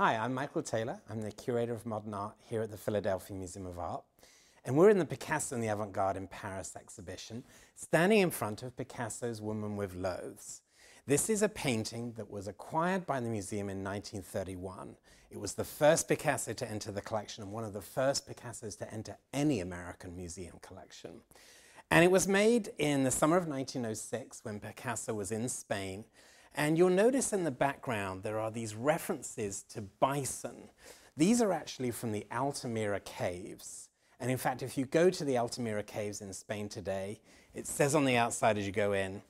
Hi, I'm Michael Taylor. I'm the Curator of Modern Art here at the Philadelphia Museum of Art. And we're in the Picasso and the Avant-Garde in Paris exhibition, standing in front of Picasso's Woman with Loaves. This is a painting that was acquired by the museum in 1931. It was the first Picasso to enter the collection and one of the first Picassos to enter any American museum collection. And it was made in the summer of 1906 when Picasso was in Spain. And you'll notice in the background there are these references to bison. These are actually from the Altamira Caves. And in fact, if you go to the Altamira Caves in Spain today, it says on the outside as you go in,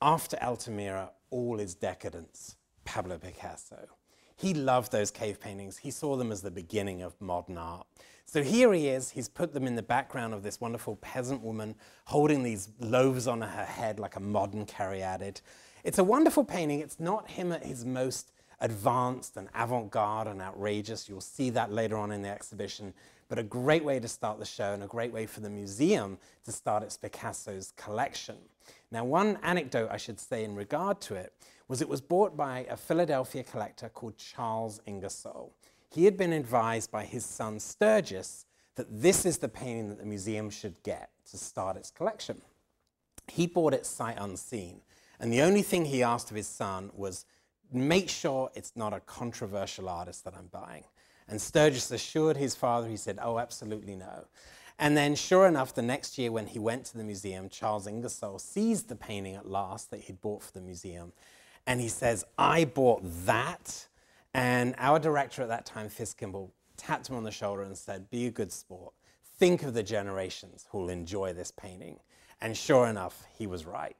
after Altamira, all is decadence, Pablo Picasso. He loved those cave paintings. He saw them as the beginning of modern art. So here he is. He's put them in the background of this wonderful peasant woman holding these loaves on her head like a modern caryatid. It's a wonderful painting. It's not him at his most advanced and avant-garde and outrageous. You'll see that later on in the exhibition. But a great way to start the show and a great way for the museum to start its Picasso's collection. Now, one anecdote I should say in regard to it was bought by a Philadelphia collector called Charles Ingersoll. He had been advised by his son Sturgis that this is the painting that the museum should get to start its collection. He bought it sight unseen. And the only thing he asked of his son was, make sure it's not a controversial artist that I'm buying. And Sturgis assured his father, he said, oh, absolutely no. And then sure enough, the next year when he went to the museum, Charles Ingersoll sees the painting at last that he'd bought for the museum. And he says, I bought that. And our director at that time, Fis Kimball, tapped him on the shoulder and said, be a good sport. Think of the generations who will enjoy this painting. And sure enough, he was right.